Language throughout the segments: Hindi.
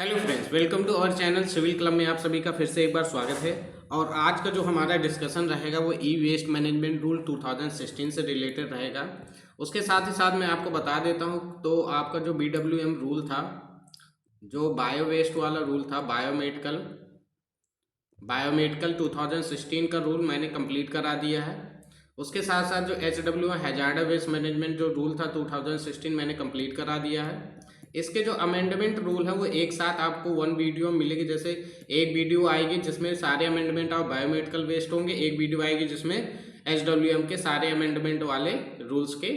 Hello friends, welcome to our channel Civil Club में आप सभी का फिर से एक बार स्वागत है। और आज का जो हमारा डिस्कशन रहेगा वो ई वेस्ट मैनेजमेंट रूल 2016 से रिलेटेड रहेगा। उसके साथ ही साथ मैं आपको बता देता हूँ, तो आपका जो BWM रूल था, जो बायो वेस्ट वाला रूल था, बायोमेडिकल 2016 का रूल मैंने कंप्लीट करा दिया है। उसके साथ साथ जो HW हैजार्डस वेस्ट मैनेजमेंट जो रूल था 2016 मैंने कंप्लीट करा दिया है। इसके जो अमेंडमेंट रूल है वो एक साथ आपको वन वीडियो मिलेगी। जैसे एक वीडियो आएगी जिसमें सारे अमेंडमेंट ऑफ बायोमेडिकल वेस्ट होंगे, एक वीडियो आएगी जिसमें HWM के सारे अमेंडमेंट वाले रूल्स के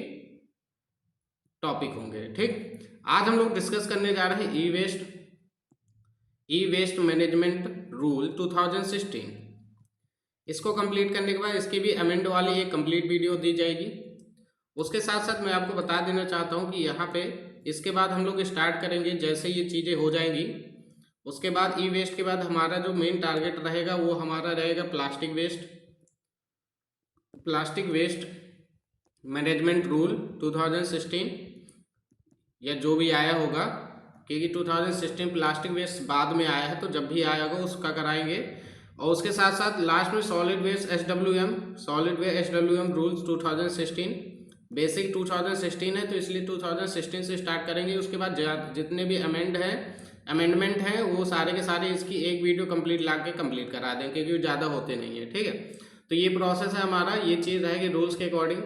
टॉपिक होंगे। ठीक, आज हम लोग डिस्कस करने जा रहे हैं ई वेस्ट मैनेजमेंट रूल 2016। इसको कंप्लीट करने के बाद इसकी भी अमेंड वाली एक कंप्लीट वीडियो दी जाएगी। उसके साथ साथ मैं आपको बता देना चाहता हूँ कि यहाँ पे इसके बाद हम लोग स्टार्ट करेंगे। जैसे ये चीज़ें हो जाएंगी उसके बाद ई वेस्ट के बाद हमारा जो मेन टारगेट रहेगा वो हमारा रहेगा प्लास्टिक वेस्ट मैनेजमेंट रूल 2016, या जो भी आया होगा, क्योंकि 2016 प्लास्टिक वेस्ट बाद में आया है, तो जब भी आया होगा उसका कराएंगे। और उसके साथ साथ लास्ट में solid waste HWM rules 2016, basic 2016 है तो इसलिए 2016 से स्टार्ट करेंगे। उसके बाद जितने भी अमेंडमेंट हैं वो सारे के सारे इसकी एक वीडियो कंप्लीट करा दें, क्योंकि ज़्यादा होते नहीं है। ठीक है, तो ये प्रोसेस है हमारा, ये चीज़ रहेगी रूल्स के अकॉर्डिंग।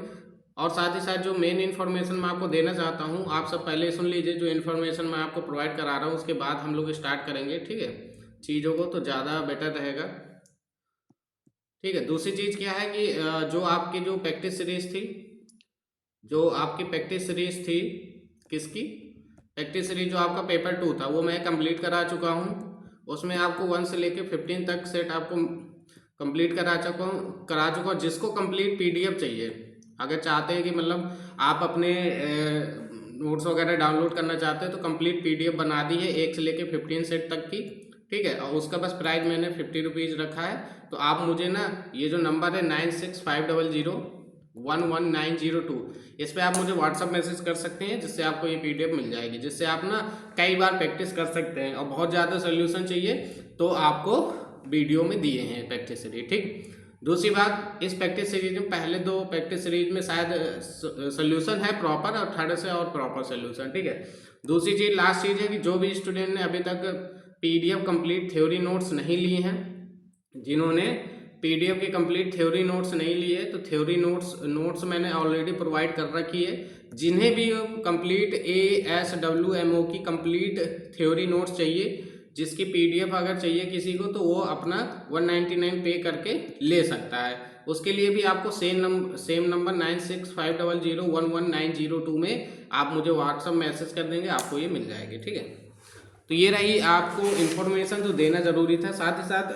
और साथ ही साथ जो मेन इन्फॉर्मेशन मैं आपको देना चाहता हूँ, आप सब पहले सुन लीजिए। जो इन्फॉर्मेशन मैं आपको प्रोवाइड करा रहा हूँ उसके बाद हम लोग स्टार्ट करेंगे। ठीक है, चीज़ों को तो ज़्यादा बेटर रहेगा। ठीक है, दूसरी चीज़ क्या है कि जो आपकी जो प्रैक्टिस सीरीज थी किसकी प्रैक्टिस सीरीज, जो आपका पेपर 2 था वो मैं कंप्लीट करा चुका हूँ। उसमें आपको 1 से लेके 15 तक सेट आपको कंप्लीट करा चुका हूँ। जिसको कंप्लीट PDF चाहिए, अगर चाहते हैं कि मतलब आप अपने नोट्स वगैरह डाउनलोड करना चाहते हैं तो कंप्लीट PDF बना दी है 1 से लेके 15 सेट तक की। ठीक है, और उसका बस प्राइस मैंने 50 रुपीज़ रखा है। तो आप मुझे ना ये जो नंबर है 9650011902, इस पर आप मुझे व्हाट्सअप मैसेज कर सकते हैं, जिससे आपको ये PDF मिल जाएगी, जिससे आप ना कई बार प्रैक्टिस कर सकते हैं। और बहुत ज़्यादा सोल्यूशन चाहिए तो आपको वीडियो में दिए हैं प्रैक्टिस सीरीज। ठीक, दूसरी बात, इस प्रैक्टिस सीरीज में पहले 2 प्रैक्टिस सीरीज में शायद सोल्यूशन है प्रॉपर, और थर्ड से और प्रॉपर सोल्यूशन। ठीक है, दूसरी चीज़, लास्ट चीज़ है कि जो भी स्टूडेंट ने अभी तक PDF कंप्लीट थ्योरी नोट्स नहीं लिए हैं, जिन्होंने PDF के कंप्लीट थ्योरी नोट्स नहीं लिए तो थ्योरी नोट्स मैंने ऑलरेडी प्रोवाइड कर रखी है। जिन्हें भी कंप्लीट ASWMO की कंप्लीट थ्योरी नोट्स चाहिए, जिसकी PDF अगर चाहिए किसी को, तो वो अपना 199 पे करके ले सकता है। उसके लिए भी आपको सेम नंबर 9650011902 में आप मुझे व्हाट्सअप मैसेज कर देंगे, आपको ये मिल जाएगी। ठीक है, तो ये रही आपको इन्फॉर्मेशन जो देना ज़रूरी था। साथ ही साथ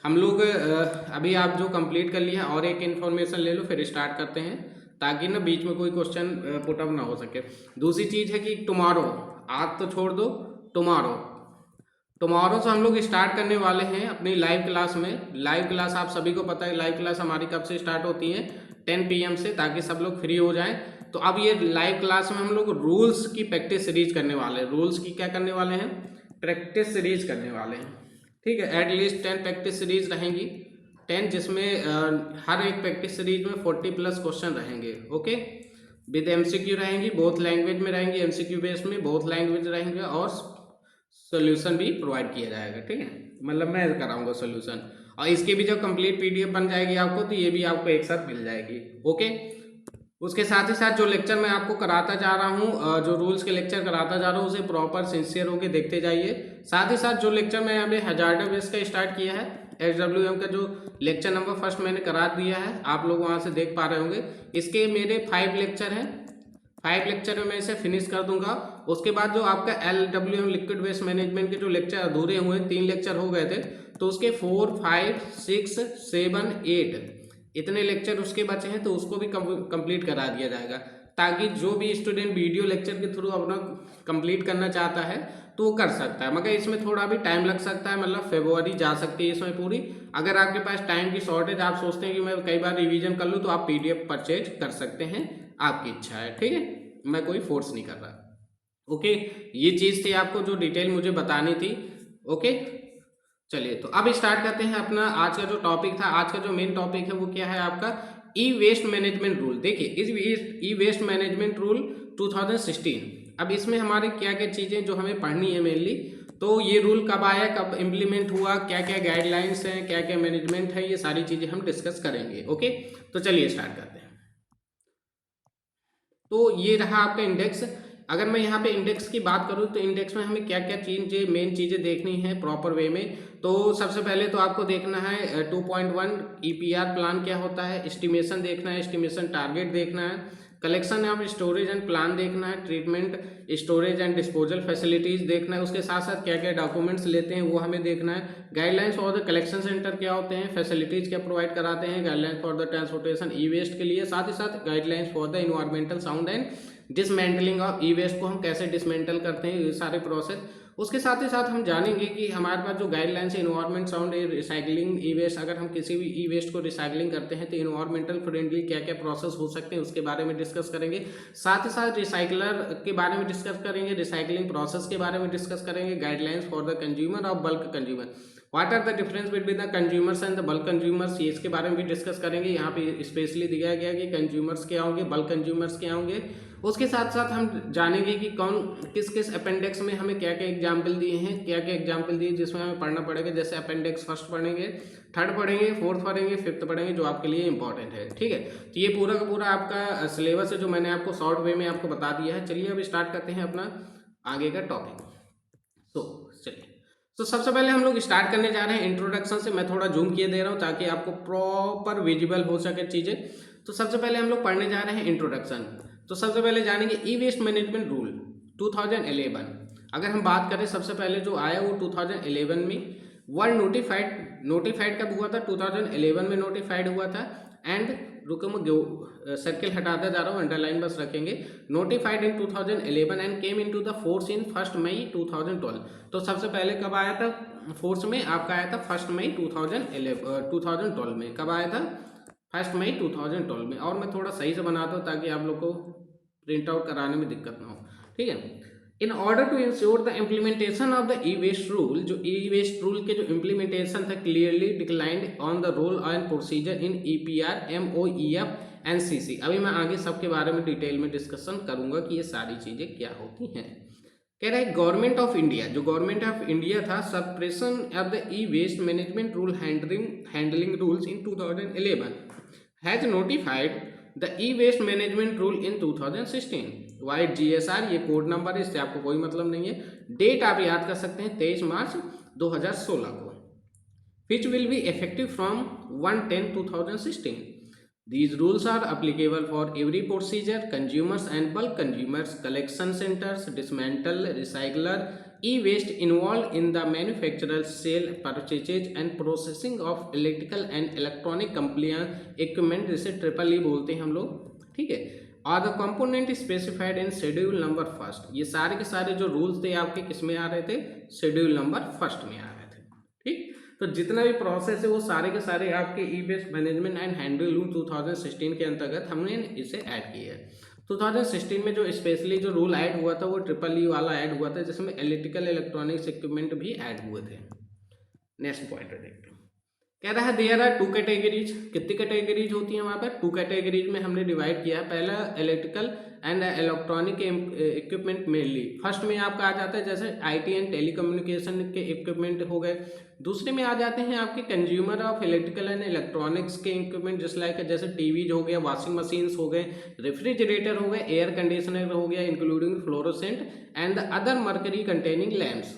हम लोग अभी आप जो कंप्लीट कर लिया और एक इन्फॉर्मेशन ले लो, फिर स्टार्ट करते हैं, ताकि ना बीच में कोई क्वेश्चन पुटअप ना हो सके। दूसरी चीज़ है कि टुमारो, आज तो छोड़ दो, टुमारो से हम लोग स्टार्ट करने वाले हैं अपनी लाइव क्लास में। लाइव क्लास आप सभी को पता है, लाइव क्लास हमारी कब से स्टार्ट होती है, 10 PM से, ताकि सब लोग फ्री हो जाएं। तो अब ये लाइव क्लास में हम लोग रूल्स की प्रैक्टिस सीरीज करने वाले हैं। रूल्स की क्या करने वाले हैं? प्रैक्टिस सीरीज करने वाले हैं। ठीक है, एटलीस्ट 10 प्रैक्टिस सीरीज रहेंगी, 10, जिसमें हर एक प्रैक्टिस सीरीज में 40+ क्वेश्चन रहेंगे। ओके, विद MCQ रहेंगी, बोथ लैंग्वेज में रहेंगी, MCQ बेस्ड में बोथ लैंग्वेज रहेंगे, और सोल्यूशन भी प्रोवाइड किया जाएगा। ठीक है, मतलब मैं कराऊंगा सोल्यूशन, और इसकी भी जब कंप्लीट PDF बन जाएगी आपको, तो ये भी आपको एक साथ मिल जाएगी। ओके, उसके साथ ही साथ जो लेक्चर मैं आपको कराता जा रहा हूँ, जो रूल्स के लेक्चर कराता जा रहा हूँ, उसे प्रॉपर सिंसियर होकर देखते जाइए। साथ ही साथ जो लेक्चर मैं अभी हैजार्डस वेस्ट का स्टार्ट किया है, HWM का जो लेक्चर नंबर फर्स्ट मैंने करा दिया है, आप लोग वहाँ से देख पा रहे होंगे। इसके मेरे 5 लेक्चर हैं, 5 लेक्चर में मैं इसे फिनिश कर दूंगा। उसके बाद जो आपका LWM लिक्विड वेस्ट मैनेजमेंट के जो लेक्चर अधूरे हुए, 3 लेक्चर हो गए थे, तो उसके 4, 5, 6, 7, 8 इतने लेक्चर उसके बचे हैं, तो उसको भी कंप्लीट करा दिया जाएगा, ताकि जो भी स्टूडेंट वीडियो लेक्चर के थ्रू अपना कंप्लीट करना चाहता है तो वो कर सकता है। मगर इसमें थोड़ा भी टाइम लग सकता है, मतलब फरवरी जा सकती है इसमें पूरी। अगर आपके पास टाइम की शॉर्टेज, आप सोचते हैं कि मैं कई बार रिवीजन कर लूँ, तो आप PDF परचेज कर सकते हैं, आपकी इच्छा है। ठीक है, मैं कोई फोर्स नहीं कर रहा। ओके, ये चीज़ थी आपको जो डिटेल मुझे बतानी थी। ओके, चलिए तो अब स्टार्ट करते हैं अपना आज का जो टॉपिक था। आज का जो मेन टॉपिक है वो क्या है आपका, ई वेस्ट मैनेजमेंट रूल। देखिए इस ई वेस्ट मैनेजमेंट रूल 2016, अब इसमें हमारे क्या क्या चीज़ें जो हमें पढ़नी है मेनली, तो ये रूल कब आया, कब इम्प्लीमेंट हुआ, क्या क्या गाइडलाइंस हैं, क्या क्या मैनेजमेंट है, ये सारी चीज़ें हम डिस्कस करेंगे। ओके, तो चलिए स्टार्ट करते हैं। तो ये रहा आपका इंडेक्स। अगर मैं यहाँ पे इंडेक्स की बात करूँ तो इंडेक्स में हमें क्या क्या चीज़ें, मेन चीज़ें देखनी है प्रॉपर वे में। तो सबसे पहले तो आपको देखना है 2.1 ईपीआर प्लान क्या होता है, एस्टिमेशन देखना है, एस्टिमेशन टारगेट देखना है, collection of storage and plan देखना है, treatment storage and disposal facilities देखना है, उसके साथ साथ क्या क्या डॉक्यूमेंट्स लेते हैं वो हमें देखना है, guidelines for the collection centre क्या होते हैं, फैसिलिटीज क्या प्रोवाइड कराते हैं, guidelines for the transportation e waste के लिए, साथ ही साथ guidelines for the environmental sound and dismantling of e waste को हम कैसे डिसमेंटल करते हैं, ये सारे प्रोसेस। उसके साथ ही साथ हम जानेंगे कि हमारे पास जो गाइडलाइंस है इन्वायरमेंट साउंड रिसाइकलिंग ई वेस्ट, अगर हम किसी भी ई वेस्ट को रिसाइकलिंग करते हैं तो इन्वायरमेंटल फ्रेंडली क्या क्या प्रोसेस हो सकते हैं उसके बारे में डिस्कस करेंगे। साथ ही साथ रिसाइकलर के बारे में डिस्कस करेंगे, रिसाइकलिंग प्रोसेस के बारे में डिस्कस करेंगे, गाइडलाइंस फॉर द कंज्यूमर और bulk consumer, what are the difference between the consumers and the bulk consumers, ये इसके बारे में भी डिस्कस करेंगे। यहाँ पे स्पेशली दिया गया कि कंज्यूमर्स क्या होंगे, बल्क कंज्यूमर्स क्या होंगे। उसके साथ साथ हम जानेंगे कि कौन किस किस अपेंडिक्स में हमें क्या क्या एग्जाम्पल दिए हैं, क्या क्या एग्जाम्पल दिए जिसमें हमें पढ़ना पड़ेगा। जैसे अपेंडिक्स फर्स्ट पढ़ेंगे, थर्ड पढ़ेंगे, फोर्थ पढ़ेंगे, फिफ्थ पढ़ेंगे, जो आपके लिए इंपॉर्टेंट है। ठीक है, तो ये पूरा का पूरा आपका सिलेबस है जो मैंने आपको शॉर्ट वे में आपको बता दिया है। चलिए अब स्टार्ट करते हैं अपना आगे का टॉपिक। तो चलिए, तो सबसे पहले हम लोग स्टार्ट करने जा रहे हैं इंट्रोडक्शन से। मैं थोड़ा जूम किए दे रहा हूँ ताकि आपको प्रॉपर विजिबल हो सके चीज़ें। तो सबसे पहले हम लोग पढ़ने जा रहे हैं इंट्रोडक्शन। तो सबसे पहले जानेंगे ई वेस्ट मैनेजमेंट रूल 2011। अगर हम बात करें सबसे पहले जो आया वो 2011 में वर्ल्ड नोटिफाइड कब हुआ था, 2011 में नोटिफाइड हुआ था। एंड रुको मैं सर्किल हटाता जा रहा हूँ, अंडरलाइन बस रखेंगे। Notified in 2011 and came into the force in 1 मई 2012। तो सबसे पहले कब आया था फोर्स में, आपका आया था 1 मई 2012 में। कब आया था, 1 मई 2012 में। और मैं थोड़ा सही से बनाता हूँ ताकि आप लोग को प्रिंट आउट कराने में दिक्कत ना हो। ठीक है, in order to ensure the implementation of the e waste rule, जो ई वेस्ट रूल के जो इम्प्लीमेंटेशन था clearly declined on the role and procedure in EPR, MoEF and CC. अभी मैं आगे सबके बारे में डिटेल में डिस्कशन करूंगा कि ये सारी चीजें क्या होती हैं। कह रहा है गवर्नमेंट ऑफ इंडिया, जो गवर्नमेंट ऑफ इंडिया था, suppression of the e waste management rule handling rules in 2011 has notified the e waste management rule in 2016। Vide GSR ये कोड नंबर है, इससे आपको कोई मतलब नहीं है। डेट आप याद कर सकते हैं 23 मार्च 2016 को, which will be effective from 1/10/2016। These rules are applicable for every procedure, consumers and bulk consumers, collection centers, dismantle, recycler, e-waste involved in the manufacture, sale, purchase and processing of electrical and electronic compliant equipment, जिसे ट्रिपल ई बोलते हैं हम लोग। ठीक है, और the component specified in schedule number 1। ये सारे के सारे जो रूल्स थे आपके किस में आ रहे थे, शेड्यूल नंबर 1 में आ रहे थे। ठीक, तो जितना भी प्रोसेस है वो सारे के सारे आपके e waste management and handle rule 2016 के अंतर्गत हमने इसे ऐड किया है। 2016 में जो स्पेशली जो रूल ऐड हुआ था वो ट्रिपल ई वाला ऐड हुआ था, जिसमें इलेक्ट्रिकल इलेक्ट्रॉनिक्स इक्विपमेंट भी ऐड हुए थे। नेक्स्ट पॉइंट देखते हैं, कह रहा है देयर आर 2 कैटेगरीज। कितनी कैटेगरीज होती हैं वहाँ पर, 2 कैटेगरीज में हमने डिवाइड किया है। पहला electrical and electronic equipment mainly. First में आपका आ जाता है जैसे IT एंड टेलीकम्युनिकेशन के इक्विपमेंट हो गए। दूसरे में आ जाते हैं आपके consumer of electrical and electronics के इक्विपमेंट, जैसे टीवी हो गया, वॉशिंग मशीन्स हो गए, रेफ्रिजरेटर हो गए, एयर कंडीशनर हो गया, including fluorescent and the other mercury containing lamps.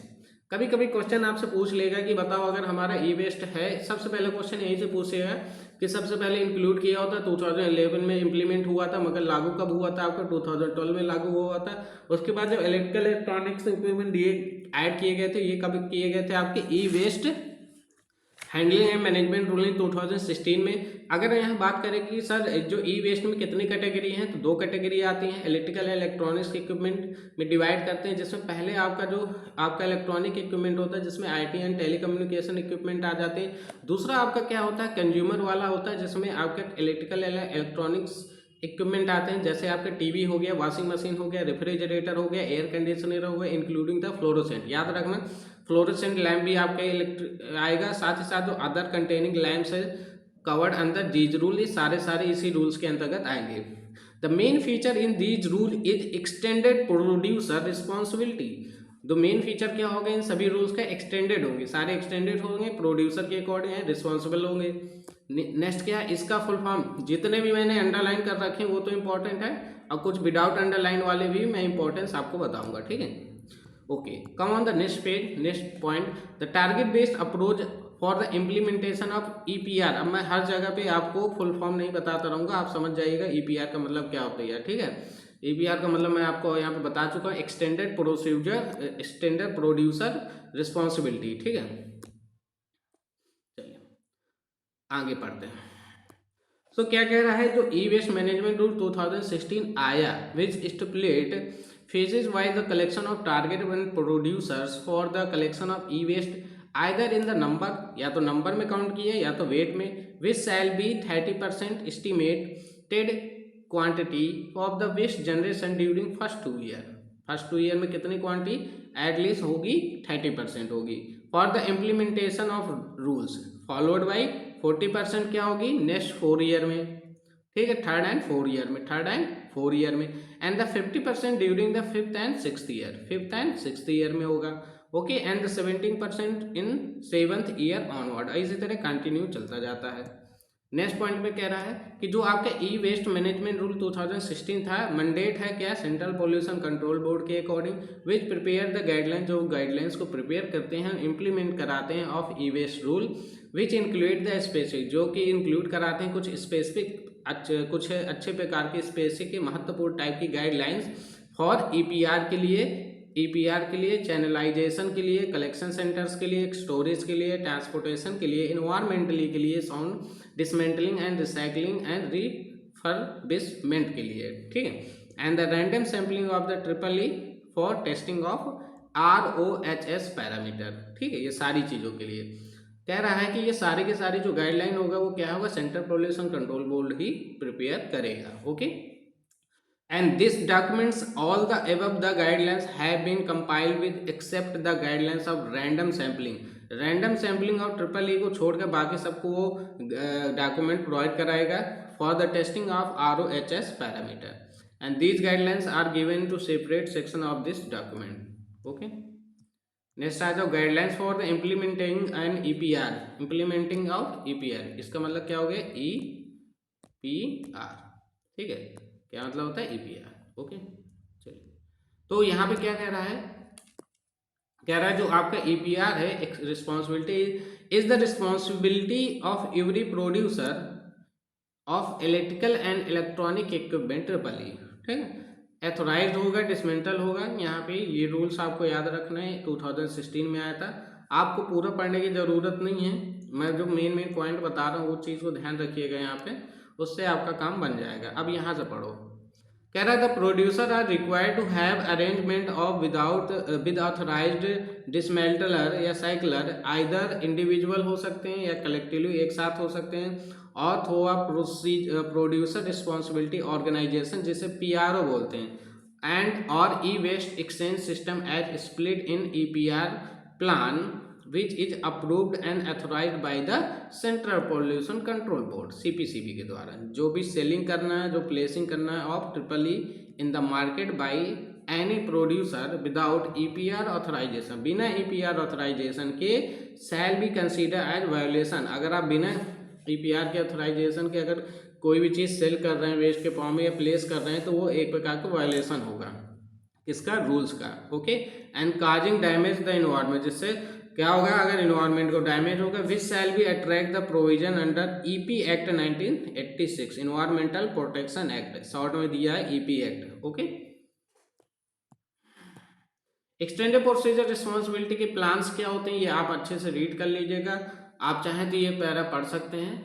कभी कभी क्वेश्चन आपसे पूछ लेगा कि बताओ अगर हमारा ई वेस्ट है, सबसे पहले क्वेश्चन यही से पूछेगा कि सबसे पहले इंक्लूड किया होता 2011 में इम्प्लीमेंट हुआ था, मगर लागू कब हुआ था आपका, 2012 में लागू हुआ था। उसके बाद जब इलेक्ट्रिकल इलेक्ट्रॉनिक्स इक्विपमेंट ये ऐड किए गए थे, ये कब किए गए थे आपके e waste handling and management rule in 2016 में। अगर यहाँ बात करें कि सर जो ई वेस्ट में कितनी कैटेगरी हैं, तो 2 कैटेगरी आती हैं। इलेक्ट्रिकल इलेक्ट्रॉनिक्स इक्विपमेंट में डिवाइड करते हैं, जिसमें पहले आपका इलेक्ट्रॉनिक इक्विपमेंट होता है, जिसमें IT एंड टेलीकम्युनिकेशन इक्विपमेंट आ जाते हैं। दूसरा आपका क्या होता है, कंज्यूमर वाला होता है, जिसमें आपका इलेक्ट्रिकल इलेक्ट्रॉनिक्स इक्विपमेंट आते हैं, जैसे आपके टीवी हो गया, वॉशिंग मशीन हो गया, रेफ्रिजरेटर हो गया, एयर कंडीशनर हो गया, इंक्लूडिंग द फ्लोरोसेंट। याद रखना फ्लोरोसेंट लैम्प भी आपका इलेक्ट्रिक आएगा, साथ ही साथ जो अदर कंटेनिंग लैम्प्स है कवर्ड अंडर दीज रूल, ये सारे इसी रूल्स के अंतर्गत आएंगे। The main feature in these rule is extended producer responsibility. तो मेन फीचर क्या होगा इन सभी रूल्स का, एक्सटेंडेड होंगे, सारे एक्सटेंडेड होंगे, प्रोड्यूसर के अकॉर्डिंग रिस्पॉन्सिबल होंगे। नेक्स्ट क्या है इसका फुल फॉर्म, जितने भी मैंने अंडरलाइन कर रखे हैं वो तो इंपॉर्टेंट है, और कुछ विदाउट अंडरलाइन वाले भी मैं इंपॉर्टेंस आपको बताऊंगा, ठीक है। Okay, come on the next page, next point, the target based approach for the implementation of EPR. अब मैं हर जगह पे आपको फुल फॉर्म नहीं बताता रहूंगा, आप समझ जाइएगा ईपीआर का मतलब क्या होता है, ठीक है। ईपीआर का मतलब मैं आपको यहाँ पे बता चुका हूँ, extended procedure, extended producer responsibility, ठीक है। चलिए आगे पढ़ते हैं। तो क्या कह रहा है, जो ई वेस्ट मैनेजमेंट रूल 2016 आया, विच stipulate phases wise the collection of target and producers for the collection of e-waste either in the number, या तो नंबर में काउंट किए या तो वेट में, which shall be 30% estimated quantity of the waste generation during first 2 year। First 2 year में कितनी क्वांटिटी एटलीस्ट होगी, 30% होगी। For the implementation of rules followed by 40% क्या होगी नेक्स्ट 4 ईयर में, ठीक है, थर्ड एंड फोर्थ ईयर में, थर्ड एंड फोर्थ ईयर में, and the 50% during the fifth and sixth year, fifth and sixth year में होगा। Okay, and the 17% in seventh year onward, इसी तरह कंटिन्यू चलता जाता है। नेक्स्ट पॉइंट में कह रहा है कि जो आपका ई वेस्ट मैनेजमेंट रूल 2016 था, मैंडेट है क्या, सेंट्रल पोल्यूशन कंट्रोल बोर्ड के according, which prepare the guideline, जो गाइडलाइंस को प्रिपेयर करते हैं, इम्प्लीमेंट कराते हैं of e waste rule, which include the specific, जो कि इंक्लूड कराते हैं कुछ स्पेसिफिक कुछ अच्छे प्रकार के स्पेसिफिक महत्वपूर्ण टाइप की गाइडलाइंस फॉर ईपीआर के लिए, ईपीआर के लिए, चैनलाइजेशन के लिए, कलेक्शन सेंटर्स के लिए, स्टोरेज के लिए, ट्रांसपोर्टेशन के लिए, इन्वायरमेंटली के लिए, sound dismantling and recycling and refurbishment के लिए, ठीक है। And the random sampling of the triple E for testing of RoHS parameter, ठीक है, ये सारी चीज़ों के लिए कह रहा है कि ये सारे के सारे जो गाइडलाइन होगा वो क्या होगा, सेंट्रल पोल्यूशन कंट्रोल बोर्ड ही प्रिपेयर करेगा। Okay, and this documents all the above the guidelines have been compiled with except the guidelines of random sampling. Random sampling और ट्रिपल ई को छोड़कर बाकी सबको वो डॉक्यूमेंट प्रोवाइड कराएगा for the testing of RoHS parameter, and these guidelines are given to separate section of this document. Okay, next आ जाओ, guidelines for the implementing and EPR, implementing of EPR, इसका मतलब क्या हो गया, ईपीआर, ठीक है, क्या मतलब होता है ईपीआर। ओके, चलिए, तो यहाँ पे क्या कह रहा है, कह रहा है जो आपका ईपीआर है, responsibility is the responsibility of every producer of electrical and electronic equipment triple E, ठीक है, एथोराइज होगा, डिसमेंटल होगा। यहाँ पे ये रूल्स आपको याद रखना है, 2016 में आया था, आपको पूरा पढ़ने की ज़रूरत नहीं है, मैं जो मेन पॉइंट बता रहा हूँ वो चीज़ को ध्यान रखिएगा यहाँ पे, उससे आपका काम बन जाएगा। अब यहाँ से पढ़ो, कह रहा है the producer are required to have arrangement of with authorised dismantler या साइकिलर, आइदर इंडिविजुअल हो सकते हैं या कलेक्टिवली एक साथ हो सकते हैं, और through a producer responsibility organisation जिसे PRO बोलते हैं, एंड और e waste exchange system as split in EPR plan which is approved and authorised by the central pollution control board CPCB के द्वारा। जो भी सेलिंग करना है, जो प्लेसिंग करना है of triple E in the market by any producer without EPR authorisation, बिना EPR ऑथराइजेशन के shall be consider as violation. अगर आप बिना EPR के ऑथराइजेशन के अगर कोई भी चीज़ सेल कर रहे हैं वेस्ट के फॉर्म में या प्लेस कर रहे हैं तो वो एक प्रकार का वायोलेशन होगा, किसका, रूल्स का। Okay, and causing damage the environment, जिससे क्या होगा, अगर इन्वायरमेंट को डैमेज होगा, which shall be attract the provision under EP act 1986, environmental protection act, short में दिया है EP act. Okay, extended procedure responsibility के प्लान्स क्या होते हैं ये आप अच्छे से रीड कर लीजिएगा, आप चाहें तो ये पैरा पढ़ सकते हैं।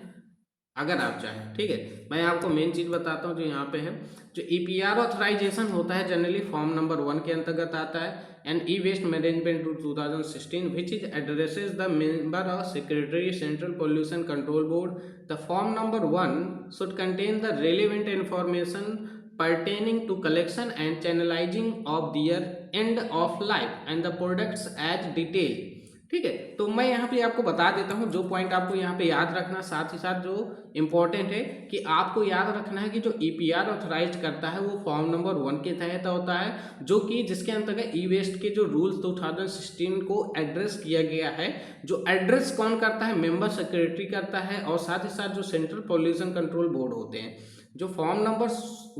अगर आप चाहें, ठीक है। मैं आपको मेन चीज़ बताता हूँ जो यहाँ पे है। जो ईपीआर ऑथराइजेशन होता है जनरली फॉर्म नंबर 1 के अंतर्गत आता है, and e waste management rule 2016 which is addresses the member of secretary central pollution control board. The form number 1 should contain the relevant information pertaining to collection and channelizing of their end of life and the products as detail, ठीक है। तो मैं यहाँ पे आपको बता देता हूँ जो पॉइंट आपको यहाँ पे याद रखना, साथ ही साथ जो इम्पोर्टेंट है कि आपको याद रखना है कि जो ईपीआर ऑथराइज करता है वो फॉर्म नंबर 1 के तहत होता है, जो कि जिसके अंतर्गत ई वेस्ट के जो रूल्स 2016 को एड्रेस किया गया है। जो एड्रेस कौन करता है, मेंबर सेक्रेटरी करता है, और साथ ही साथ जो सेंट्रल पॉल्यूशन कंट्रोल बोर्ड होते हैं। जो फॉर्म नंबर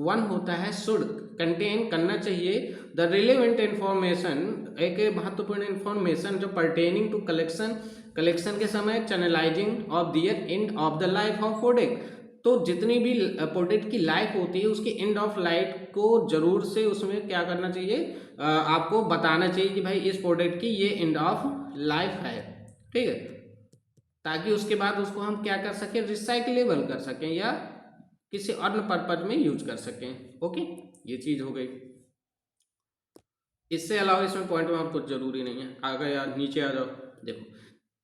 1 होता है शुड कंटेन करना चाहिए द रिलेवेंट इंफॉर्मेशन, एक महत्वपूर्ण इंफॉर्मेशन जो पर्टेनिंग टू कलेक्शन के समय, channelising of their end of the life of product. तो जितनी भी प्रोडक्ट की लाइफ होती है उसकी एंड ऑफ लाइफ को जरूर से उसमें क्या करना चाहिए, आपको बताना चाहिए कि भाई इस प्रोडक्ट की ये एंड ऑफ लाइफ है, ठीक है। ताकि उसके बाद उसको हम क्या कर सकें, रिसाइकलेबल कर सकें या किसी अन्य पर्पज में यूज कर सकें। ओके, ये चीज हो गई। इससे अलावा इसमें पॉइंट में कुछ जरूरी नहीं है। आगे या नीचे आ जाओ, देखो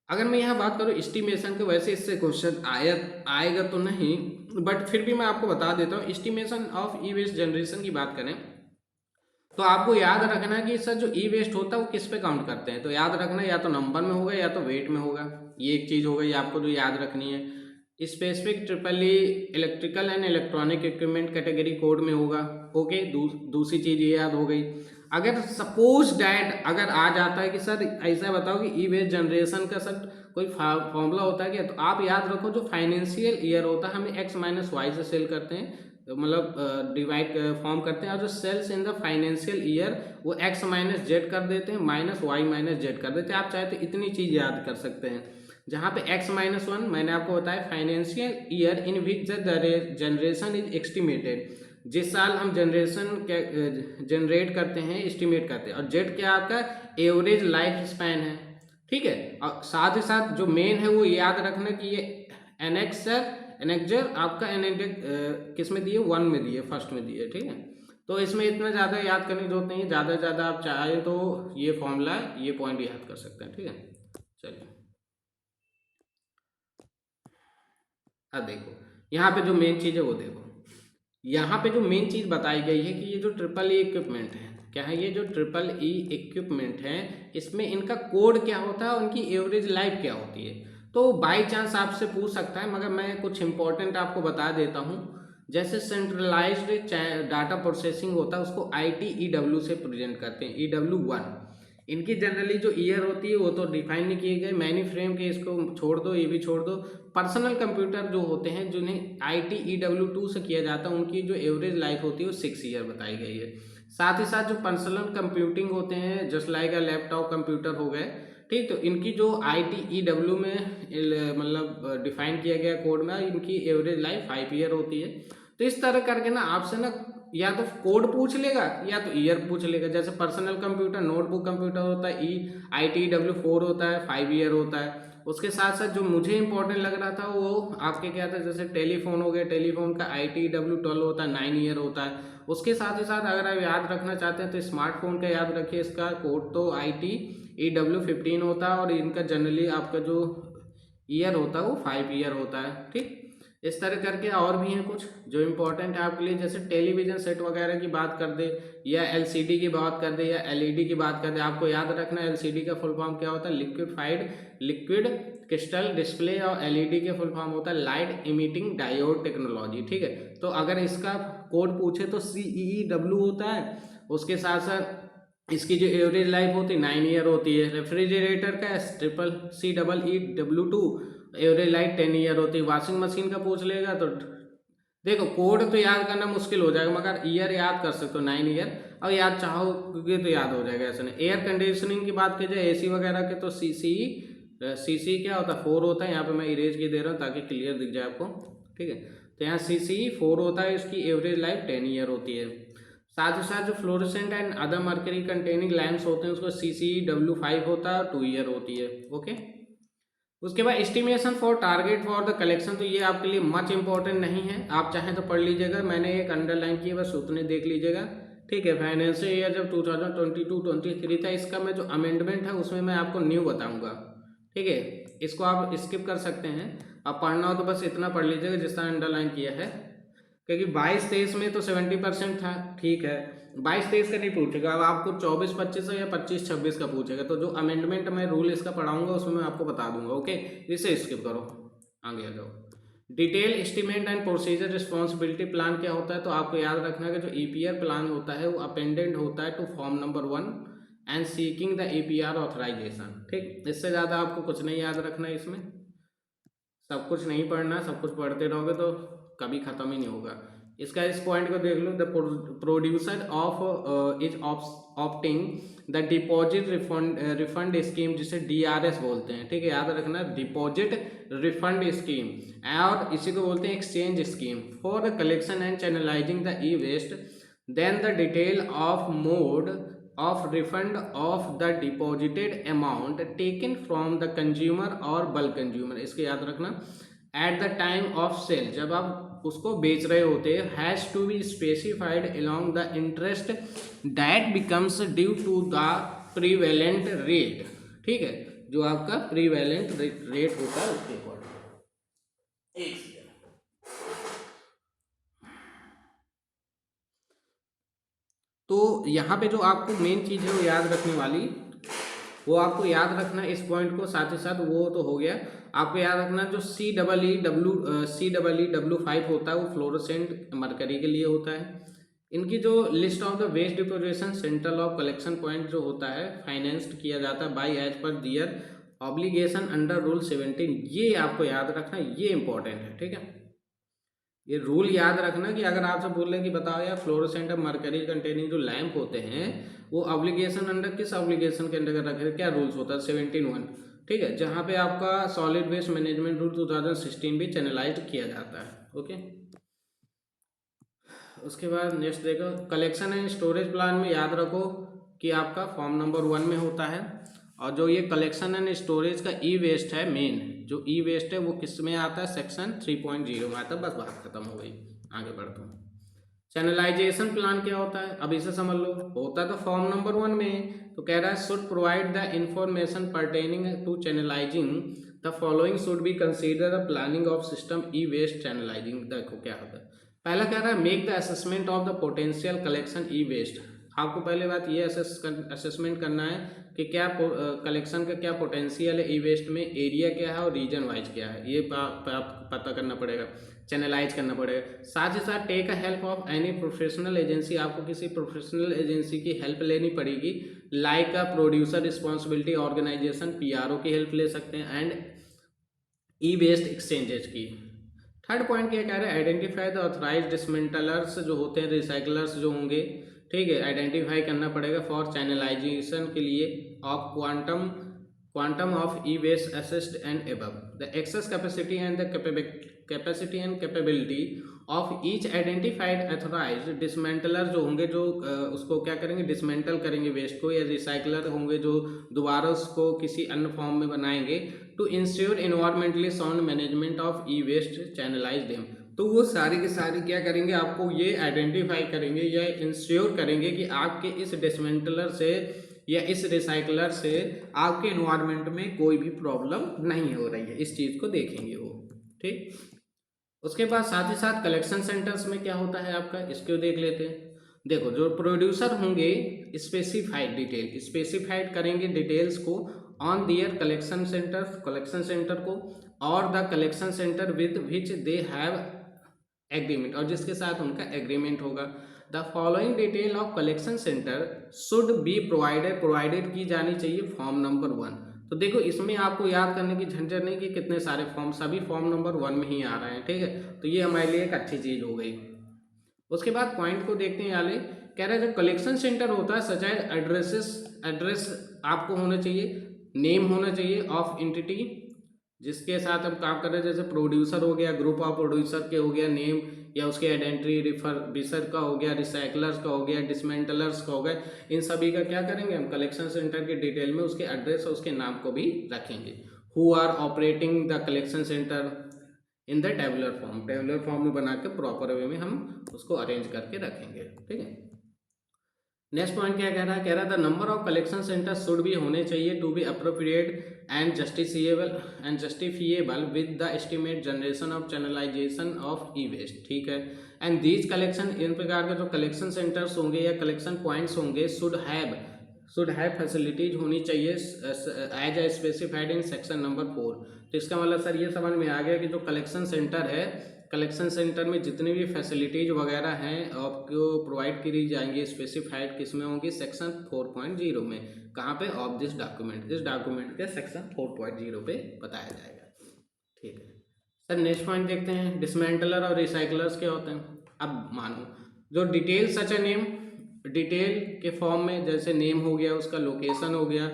अगर मैं यहाँ बात करूँ एस्टिमेशन के, वैसे इससे क्वेश्चन आएगा तो नहीं, बट फिर भी मैं आपको बता देता हूँ। Estimation of e waste generation की बात करें तो आपको याद रखना है कि सर जो ई वेस्ट होता है वो किस पे काउंट करते हैं। तो याद रखना या तो नंबर में होगा या तो वेट में होगा। ये एक चीज़ हो गई आपको जो याद रखनी है। Specific triple E electrical and electronic equipment category code में होगा। ओके, दूसरी चीज़ ये याद हो गई। अगर सपोज डैट अगर आ जाता है कि सर ऐसा बताओ कि ई वेस्ट जनरेशन का सर कोई फॉर्मूला होता है क्या, तो आप याद रखो जो फाइनेंशियल ईयर होता है हमें एक्स माइनस वाई से सेल करते हैं, मतलब डिवाइड फॉर्म करते हैं, और जो sales in the financial year वो एक्स माइनस जेड कर देते हैं, माइनस वाई माइनस जेड कर देते हैं। आप चाहे तो इतनी चीज़ याद कर सकते हैं, जहाँ पे एक्स माइनस 1 मैंने आपको बताया financial year in which the generation is estimated, जिस साल हम जनरेट करते हैं, एस्टिमेट करते हैं, और जेड क्या आपका एवरेज लाइफ स्पैन है, ठीक है। और साथ ही साथ जो मेन है वो याद रखना कि ये एनेक्जर आपका किस में दिए, 1 में दिए, फर्स्ट में दिए, ठीक है। तो इसमें इतना ज़्यादा याद करने की जरूरत नहीं है, ज़्यादा से ज़्यादा आप चाहे तो ये फॉर्मूला ये पॉइंट याद कर सकते हैं, ठीक है। चलिए अब देखो यहाँ पे जो मेन चीज़ है वो देखो, यहाँ पे जो मेन चीज़ बताई गई है कि ये जो ट्रिपल ई इक्विपमेंट है, क्या है ये जो ट्रिपल ई इक्विपमेंट है, इसमें इनका कोड क्या होता है, उनकी एवरेज लाइफ क्या होती है। तो बाई चांस आपसे पूछ सकता है, मगर मैं कुछ इंपॉर्टेंट आपको बता देता हूँ। जैसे सेंट्रलाइज्ड डाटा प्रोसेसिंग होता है उसको ITEW से प्रेजेंट करते हैं, EW1। इनकी जनरली जो ईयर होती है वो तो डिफाइन नहीं किए गए, मैनी फ्रेम के इसको छोड़ दो, ये भी छोड़ दो। पर्सनल कंप्यूटर जो होते हैं जिन्हें ITEW2 से किया जाता है उनकी जो एवरेज लाइफ होती है वो 6 ईयर बताई गई है। साथ ही साथ जो पर्सनल कंप्यूटिंग होते हैं just like a laptop computer हो गए, ठीक, तो इनकी जो ITEW में मतलब डिफाइन किया गया कोड में, इनकी एवरेज लाइफ 5 ईयर होती है। तो इस तरह करके ना आपसे ना या तो कोड पूछ लेगा या तो ईयर पूछ लेगा। जैसे पर्सनल कंप्यूटर नोटबुक कंप्यूटर होता है ITEW4 होता है, 5 ईयर होता है। उसके साथ साथ जो मुझे इंपॉर्टेंट लग रहा था वो आपके क्या था, जैसे टेलीफोन हो गया, टेलीफोन का ITEW12 होता है, 9 ईयर होता है। उसके साथ ही साथ अगर आप याद रखना चाहते हैं तो स्मार्टफोन का याद रखिए, इसका कोड तो ITEW15 होता है, और इनका जनरली आपका जो ईयर होता है वो 5 ईयर होता है, ठीक। इस तरह करके और भी हैं कुछ जो इम्पोर्टेंट है आपके लिए, जैसे टेलीविजन सेट वगैरह की बात कर दे, या LCD की बात कर दे, या LED की बात कर दे। आपको याद रखना LCD का फुल फॉर्म क्या होता है, लिक्विड क्रिस्टल डिस्प्ले, और LED के फुल फॉर्म होता है लाइट इमिटिंग डायोड टेक्नोलॉजी, ठीक है। तो अगर इसका कोड पूछे तो CEEW होता है। उसके साथ साथ इसकी जो एवरेज लाइफ होती है 9 ईयर होती है। रेफ्रिजरेटर का CCCEEW2 एवरेज लाइफ 10 ईयर होती है। वॉशिंग मशीन का पूछ लेगा तो देखो कोड तो याद करना मुश्किल हो जाएगा, मगर ईयर याद कर सकते हो 9 ईयर, और याद चाहोगे तो याद हो जाएगा, ऐसा नहीं। एयर कंडीशनिंग की बात की जाए AC वगैरह के तो CC क्या होता है 4 होता है। यहाँ पे मैं इरेज की दे रहा हूँ ताकि क्लियर दिख जाए आपको, ठीक है। तो यहाँ CC4 होता है, इसकी एवरेज लाइफ 10 ईयर होती है। साथ ही साथ जो fluorescent and other mercury containing lamps होते हैं उसको CCEW5 होता है, 2 ईयर होती है, ओके। उसके बाद estimation for target for the collection, तो ये आपके लिए मच इंपॉर्टेंट नहीं है, आप चाहें तो पढ़ लीजिएगा, मैंने एक अंडरलाइन की बस उतने देख लीजिएगा, ठीक है। फाइनेंशियल ईयर जब 2022-23 था, इसका मैं जो अमेंडमेंट है उसमें मैं आपको न्यू बताऊंगा, ठीक है। इसको आप स्किप कर सकते हैं, आप पढ़ना हो तो बस इतना पढ़ लीजिएगा जितना अंडरलाइन किया है, क्योंकि 22-23 में तो 70% था, ठीक है। 22-23 का नहीं पूछेगा, अब आपको 24-25 या 25-26 का पूछेगा, तो जो अमेंडमेंट मैं रूल इसका पढ़ाऊंगा उसमें मैं आपको बता दूंगा, ओके। इसे स्किप करो, आगे आ जाओ। Detail estimate and procedure responsibility plan क्या होता है, तो आपको याद रखना है कि जो ईपीआर प्लान होता है वो अपेंडेड होता है to form number 1 and seeking the EPR authorisation, ठीक। इससे ज़्यादा आपको कुछ नहीं याद रखना है इसमें, सब कुछ नहीं पढ़ना, सब कुछ पढ़ते रहोगे तो कभी ख़त्म ही नहीं होगा। इसका इस पॉइंट को देख लो, the producer of is opting the deposit refund scheme, जिसे डीआरएस बोलते हैं, ठीक है, याद रखना, डिपॉजिट रिफंड स्कीम, और इसी को बोलते हैं exchange scheme, for the collection and channelising the e waste, then the detail of mode of refund of the deposited amount taken from the consumer or bulk consumer, इसके याद रखना, at the time of sale, जब आप उसको बेच रहे होते हैं, has to be specified along the interest that becomes due to the prevalent rate, ठीक है, जो आपका prevalent rate होता है उसके अकॉर्डिंग। एक तो यहाँ पे जो आपको मेन चीज़ है वो याद रखने वाली, वो आपको याद रखना इस पॉइंट को, साथ ही साथ वो तो हो गया, आपको याद रखना जो CEEW5 होता है वो फ्लोरोसेंट मरकरी के लिए होता है। इनकी जो list of the waste deposition central of collection point जो होता है फाइनेंस्ड किया जाता है बाय एज पर दियर ऑब्लिगेशन अंडर रूल 17, ये आपको याद रखना, ये इंपॉर्टेंट है, ठीक है। ये रूल याद रखना कि अगर आपसे बोल रहे कि बताओ यार फ्लोरोसेंट ऑफ मर्करी कंटेनिंग जो लैंप होते हैं वो ऑब्लिगेशन अंडर किस ऑब्लिगेशन के अंडर रखे, क्या रूल्स होता है, 17(1), ठीक है, जहाँ पे आपका सॉलिड वेस्ट मैनेजमेंट रूल 2016 भी चैनलाइज किया जाता है, ओके। उसके बाद नेक्स्ट देखो, कलेक्शन एंड स्टोरेज प्लान में याद रखो कि आपका फॉर्म नंबर 1 में होता है, और जो ये कलेक्शन एंड स्टोरेज का ई वेस्ट है, मेन जो ई वेस्ट है वो किस में आता है, सेक्शन 3.0 में आता है, बस बात खत्म हो गई, आगे बढ़ता हूँ। चैनलाइजेशन प्लान क्या होता है, अब इसे समझ लो, होता तो फॉर्म नंबर 1 में, तो कह रहा है should provide the information pertaining to channelising the following should be consider the planning of system e waste channelising. देखो क्या होता है, पहला कह रहा है make the assessment of the potential collection e waste, आपको पहले बात ये असेसमेंट करना है कि क्या कलेक्शन का क्या पोटेंशियल है ई वेस्ट में, एरिया क्या है और रीजन वाइज क्या है, ये पता करना पड़ेगा, चैनलाइज करना पड़ेगा। साथ ही साथ take a help of any professional agency, आपको किसी प्रोफेशनल एजेंसी की हेल्प लेनी पड़ेगी, like a producer responsibility organisation, PRO की हेल्प ले सकते हैं, एंड ई वेस्ट एक्सचेंजेस की। थर्ड पॉइंट क्या कह रहे हैं, आइडेंटिफाई द ऑथराइज्ड डिसमेंटलर्स जो होते हैं, रिसाइकलर्स जो होंगे, ठीक है, आइडेंटिफाई करना पड़ेगा फॉर चैनलाइजेशन के लिए of quantum of e waste assist and above the excess capacity and the capacity and capability of each identified authorized dismantler जो होंगे, जो उसको क्या करेंगे, डिसमेंटल करेंगे वेस्ट को, या रिसाइकलर होंगे जो दोबारा उसको किसी अन्य फॉर्म में बनाएंगे, to ensure environmentally sound management of e waste channelise them, तो वो सारी की सारी क्या करेंगे, आपको ये आइडेंटिफाई करेंगे या इंश्योर करेंगे कि आपके इस डिसमेंटलर से या इस रिसाइकलर से आपके इन्वायरमेंट में कोई भी प्रॉब्लम नहीं हो रही है, इस चीज़ को देखेंगे वो, ठीक। उसके बाद साथ ही साथ कलेक्शन सेंटर्स में क्या होता है आपका, इसको देख लेते हैं। देखो जो प्रोड्यूसर होंगे स्पेसिफाइड करेंगे डिटेल्स को ऑन दियर कलेक्शन सेंटर को, और the collection centre with which they have agreement, और जिसके साथ उनका एग्रीमेंट होगा। The following detail of collection centre should be provided की जानी चाहिए फॉर्म नंबर 1। तो देखो इसमें आपको याद करने की झंझट नहीं कि कितने सारे फॉर्म, सभी फॉर्म नंबर 1 में ही आ रहे हैं, ठीक है, तो ये हमारे लिए एक अच्छी चीज़ हो गई। उसके बाद पॉइंट को देखते हैं, याले कह रहे हैं जब कलेक्शन सेंटर होता है सच एज एड्रेस आपको होना चाहिए, नेम होना चाहिए ऑफ एंटिटी जिसके साथ हम काम कर रहे हैं, जैसे प्रोड्यूसर हो गया, ग्रुप ऑफ प्रोड्यूसर के हो गया नेम, या उसके आइडेंटिटी, रिफर का हो गया, रिसाइकलर्स का हो गया, डिसमेंटलर्स का हो गया, इन सभी का क्या करेंगे हम कलेक्शन सेंटर के डिटेल में उसके एड्रेस और उसके नाम को भी रखेंगे। Who are operating the collection centre in the tabular form में बना के प्रॉपर वे में हम उसको अरेंज करके रखेंगे। ठीक है, नेक्स्ट पॉइंट क्या कह रहा है, कह रहा है the number of collection centre should भी होने चाहिए to be appropriate and justifiable with the estimate generation of channelisation of e waste. ठीक है, एंड दीज कलेक्शन, इन प्रकार के जो कलेक्शन सेंटर्स होंगे या कलेक्शन पॉइंट्स होंगे शुड हैव फैसिलिटीज होनी चाहिए as a specified in section number 4। तो इसका मतलब सर ये समझ में आ गया कि जो कलेक्शन सेंटर है, कलेक्शन सेंटर में जितनी भी फैसिलिटीज वगैरह हैं आपको प्रोवाइड करी जाएंगी, स्पेसिफाइड किस में होंगी, सेक्शन 4.0 में। कहाँ पे, ऑफ दिस डॉक्यूमेंट, इस डॉक्यूमेंट के सेक्शन 4.0 पे बताया जाएगा। ठीक है सर, नेक्स्ट पॉइंट देखते हैं, डिसमेंटलर और रिसाइकलर्स क्या होते हैं। अब मानो जो detail such a name, detail के फॉर्म में जैसे नेम हो गया, उसका लोकेशन हो गया,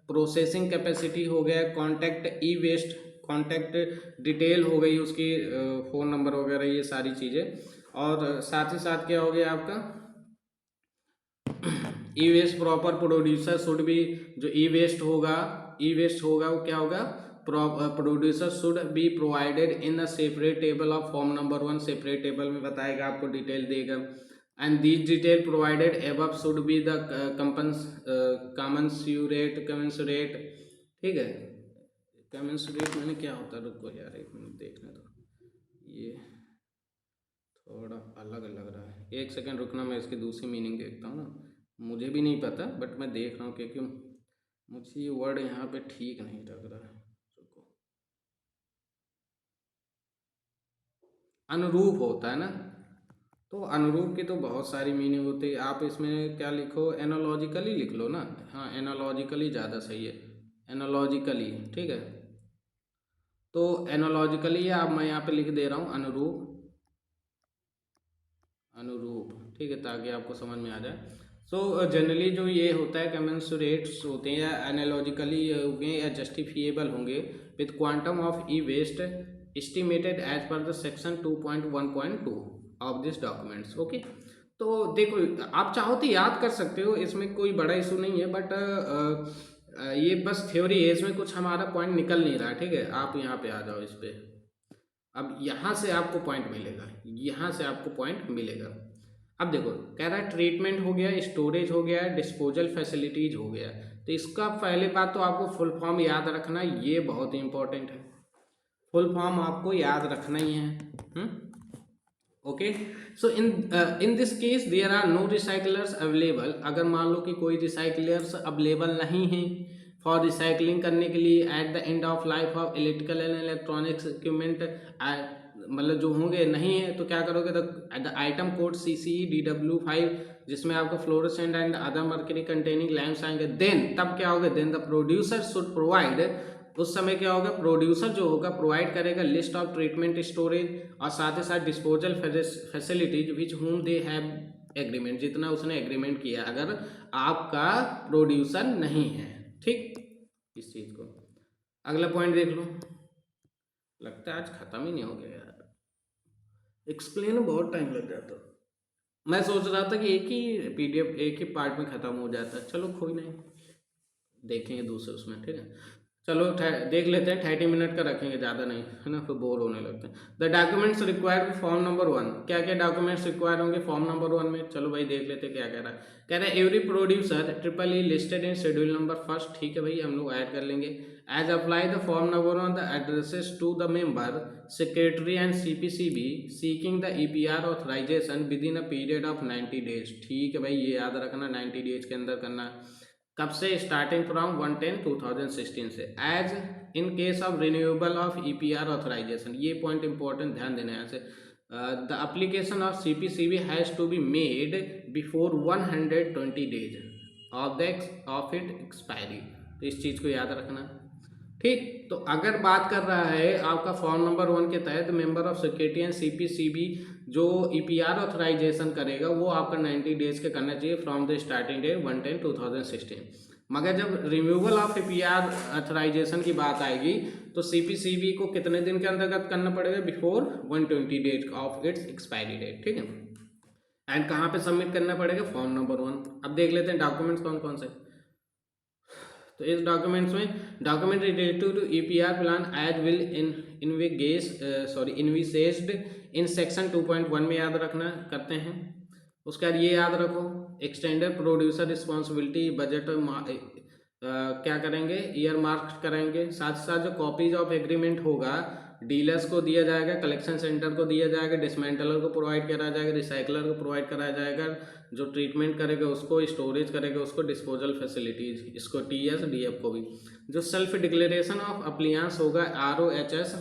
प्रोसेसिंग कैपेसिटी हो गया, कॉन्टैक्ट ई वेस्ट, कॉन्टैक्ट डिटेल हो गई उसकी, फ़ोन नंबर वगैरह ये सारी चीज़ें, और साथ ही साथ क्या हो गया आपका ई वेस्ट प्रॉपर प्रोड्यूसर शुड भी, जो ई वेस्ट होगा वो क्या होगा, producer should be provided in a separate table of form number 1, separate table में बताएगा, आपको डिटेल देगा। And this detail provided above should be the commensurate. ठीक है, कमेंसुरेट मैंने क्या होता है, रुको यार एक मिनट देखने दो, ये थोड़ा अलग लग रहा है, एक सेकंड रुकना, मैं इसकी दूसरी मीनिंग देखता हूँ ना, मुझे भी नहीं पता बट मैं देख रहा हूँ क्योंकि मुझे ये वर्ड यहाँ पे ठीक नहीं लग रहा है। रुको, अनुरूप होता है ना, तो अनुरूप की तो बहुत सारी मीनिंग होती है, आप इसमें क्या लिखो, एनालॉजिकली लिख लो ना, हाँ एनालॉजिकली ज़्यादा सही है, एनालॉजिकली। ठीक है, तो एनालॉजिकली अब मैं यहाँ पे लिख दे रहा हूँ अनुरूप, ठीक है, ताकि आपको समझ में आ जाए। सो जनरली जो ये होता है कमेंसुरेट्स होते हैं या एनालॉजिकली होंगे या जस्टिफिएबल होंगे with quantum of e waste estimated as per the section 2.1.2 of this documents. Okay, तो देखो आप चाहो तो याद कर सकते हो, इसमें कोई बड़ा इशू नहीं है, बट ये बस थ्योरी है, इसमें कुछ हमारा पॉइंट निकल नहीं रहा। ठीक है, आप यहाँ पे आ जाओ इस पे, अब यहाँ से आपको पॉइंट मिलेगा, यहाँ से आपको पॉइंट मिलेगा। अब देखो कह रहा है ट्रीटमेंट हो गया, स्टोरेज हो गया, डिस्पोजल फैसिलिटीज हो गया, तो इसका पहले बात तो आपको फुल फॉर्म याद रखना, ये बहुत ही इंपॉर्टेंट है, फुल फॉर्म आपको याद रखना ही है। Okay, so in this case there are no recyclers available. अगर मान लो कि कोई रिसाइकलर्स अवेलेबल नहीं है फॉर रिसाइकलिंग करने के लिए at the end of life of electrical and electronics equipment, मतलब जो होंगे नहीं है, तो क्या करोगे, द आइटम कोड CCE-DW5 जिसमें आपको fluorescent and other mercury containing lamps आएंगे, देन तब क्या होगा, then the producer should provide, उस समय क्या होगा, प्रोड्यूसर जो होगा प्रोवाइड करेगा लिस्ट ऑफ ट्रीटमेंट स्टोरेज और साथ ही साथ डिस्पोजल फैसिलिटीज विच हुम दे हैव एग्रीमेंट, जितना उसने एग्रीमेंट किया अगर आपका प्रोड्यूसर नहीं है। ठीक, इस चीज को अगला पॉइंट देख लो, लगता है आज खत्म ही नहीं हो गया यार, एक्सप्लेन में बहुत टाइम लग जाता, मैं सोच रहा था कि एक ही PDF एक ही पार्ट में खत्म हो जाता, चलो कोई नहीं, देखेंगे दूसरे उसमें। ठीक है, चलो देख लेते हैं, 30 मिनट का रखेंगे, ज़्यादा नहीं है ना, फिर बोर होने लगते हैं। The documents required form number 1, क्या क्या डॉक्यूमेंट्स रिक्वायर होंगे फॉर्म नंबर 1 में, चलो भाई देख लेते हैं क्या कह रहा है। कह रहा है every producer EEE listed in schedule number 1, ठीक है भाई, हम लोग ऐड कर लेंगे। As apply the form number 1 the addresses to the member secretary and CPCB seeking the EPR authorisation within a period of 90 days, ठीक है भाई, ये याद रखना 90 डेज के अंदर करना है। कब से, स्टार्टिंग फ्रॉम 1/10/2016 से। As in case of renewable of EPR authorisation, ये पॉइंट इंपॉर्टेंट ध्यान देना है से, the application of CPCB has to be made before 120 days of it expiry, तो इस चीज़ को याद रखना। ठीक, तो अगर बात कर रहा है आपका फॉर्म नंबर 1 के तहत member of secretary and CPCB जो EPR ऑथराइजेशन करेगा वो आपका 90 डेज का करना चाहिए फ्रॉम द स्टार्टिंग डेट 1/10/2016। मगर जब रिमूवल ऑफ EPR ऑथराइजेशन की बात आएगी तो CPCB को कितने दिन के अंतर्गत करना पड़ेगा, before 120 days of its expiry date. ठीक है, एंड कहाँ पे सबमिट करना पड़ेगा, फॉर्म नंबर 1। अब देख लेते हैं डॉक्यूमेंट्स कौन कौन से, तो इस डॉक्यूमेंट्स में document related to EPR plan as will envisaged in section 2.1 में याद रखना करते हैं। उसके बाद ये याद रखो, एक्सटेंडेड प्रोड्यूसर रिस्पॉन्सिबिलिटी बजट क्या करेंगे, ईयर मार्क करेंगे। साथ ही साथ जो कॉपीज ऑफ एग्रीमेंट होगा डीलर्स को दिया जाएगा, कलेक्शन सेंटर को दिया जाएगा, डिसमेंटलर को प्रोवाइड कराया जाएगा, रिसाइकलर को प्रोवाइड कराया जाएगा, जो ट्रीटमेंट करेगा उसको, स्टोरेज करेगा उसको, डिस्पोजल फैसिलिटीज इसको टीएस डीएफ को भी। जो सेल्फ डिक्लेरेशन ऑफ अप्लियांस होगा ROHS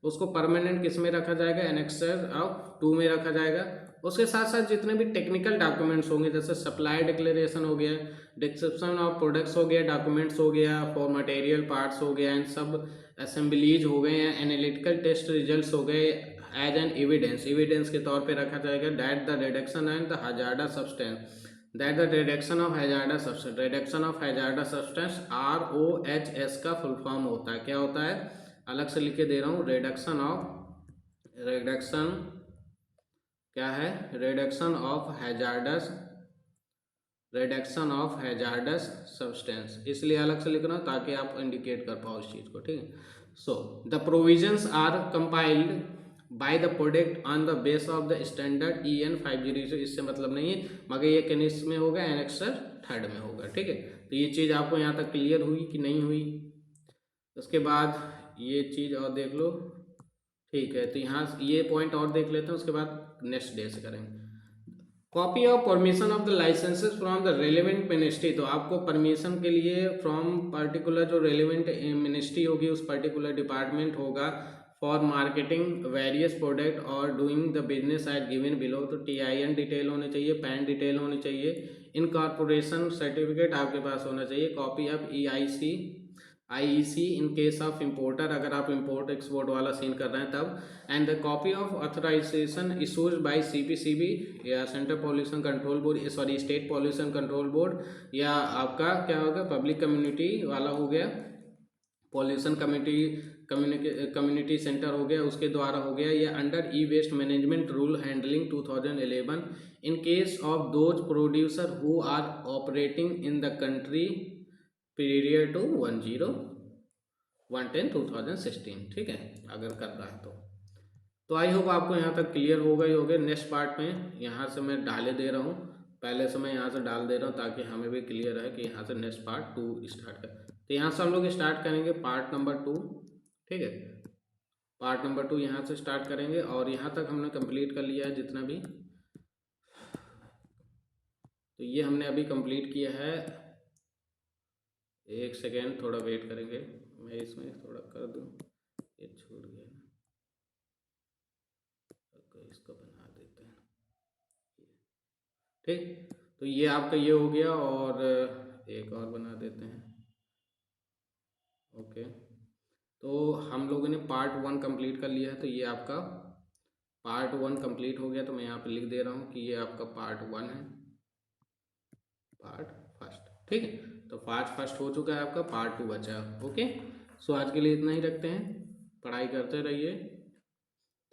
उसको परमानेंट किस में रखा जाएगा, एनेक्सर ऑफ 2 में रखा जाएगा। उसके साथ साथ जितने भी टेक्निकल डॉक्यूमेंट्स होंगे जैसे सप्लाई डिक्लेरेशन हो गया, डिस्क्रिप्शन ऑफ प्रोडक्ट्स हो गया, डॉक्यूमेंट्स हो गया फॉर मटेरियल पार्ट्स हो गया, एंड सब असेंबलीज हो गए हैं, एनालिटिकल टेस्ट रिजल्ट्स हो गए एज एन एविडेंस के तौर पे रखा जाएगा। That the reduction and the hazardous substance, that the reduction of hazards substance, reduction of hazards substance ROHS का फुल फॉर्म होता है, क्या होता है, अलग से लिख के दे रहा हूँ, रिडक्शन क्या है, रिडक्शन ऑफ हैजार्डस सब्सटेंस, इसलिए अलग से लिख रहा हूँ ताकि आप इंडिकेट कर पाओ इस चीज़ को, ठीक है। So the provisions are compiled by the product on the base of the standard EN 500, इससे मतलब नहीं है, मगर ये किस में होगा, एनेक्सर 3 में होगा, ठीक है। तो ये चीज़ आपको यहाँ तक क्लियर हुई कि नहीं हुई। उसके बाद ये चीज़ और देख लो, ठीक है। तो यहाँ ये पॉइंट और देख लेते हैं, उसके बाद नेक्स्ट डे से करेंगे। Copy of permission of the licences from the relevant ministry, तो आपको परमिशन के लिए फ्रॉम पर्टिकुलर जो रेलिवेंट मिनिस्ट्री होगी उस पर्टिकुलर डिपार्टमेंट होगा फॉर मार्केटिंग वेरियस प्रोडक्ट और doing the business at given below, तो TIN डिटेल होनी चाहिए, पैन डिटेल होनी चाहिए, इनकॉर्पोरेशन सर्टिफिकेट आपके पास होना चाहिए, copy of IEC in case of importer, अगर आप इम्पोर्ट एक्सपोर्ट वाला सीन कर रहे हैं तब, and the copy of authorisation issues by CPCB या central pollution control board, sorry state pollution control board, या आपका क्या होगा पब्लिक कम्युनिटी वाला हो गया, पॉल्यूशन कम्युनिटी सेंटर हो गया, उसके द्वारा हो गया, या under e waste management rule handling 2011 in case of those producer who are operating in the country period to 1/10/2016, ठीक है, अगर कर रहा है तो आई होप आपको यहाँ तक क्लियर होगा ही होगा। नेक्स्ट पार्ट में यहाँ से मैं डाले दे रहा हूँ, पहले से मैं यहाँ से डाल दे रहा हूँ ताकि हमें भी क्लियर है कि यहाँ से नेक्स्ट पार्ट 2 स्टार्ट कर। तो यहाँ से हम लोग स्टार्ट करेंगे पार्ट नंबर 2, ठीक है, पार्ट नंबर 2 यहाँ से स्टार्ट करेंगे, और यहाँ तक हमने कंप्लीट कर लिया है जितना भी, तो ये हमने अभी कंप्लीट किया है। एक सेकेंड थोड़ा वेट करेंगे, मैं इसमें थोड़ा कर दूं, ये छूट गया ना, तो इसको बना देते हैं, ठीक। तो ये आपका ये हो गया, और एक और बना देते हैं, ओके। तो हम लोगों ने पार्ट 1 कंप्लीट कर लिया है, तो ये आपका पार्ट 1 कंप्लीट हो गया, तो मैं यहाँ पे लिख दे रहा हूँ कि ये आपका पार्ट 1 है, पार्ट फर्स्ट, ठीक है। तो पार्ट फर्स्ट हो चुका है आपका, पार्ट 2 बचा, ओके। सो आज के लिए इतना ही रखते हैं, पढ़ाई करते रहिए,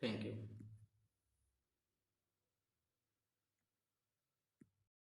थैंक यू।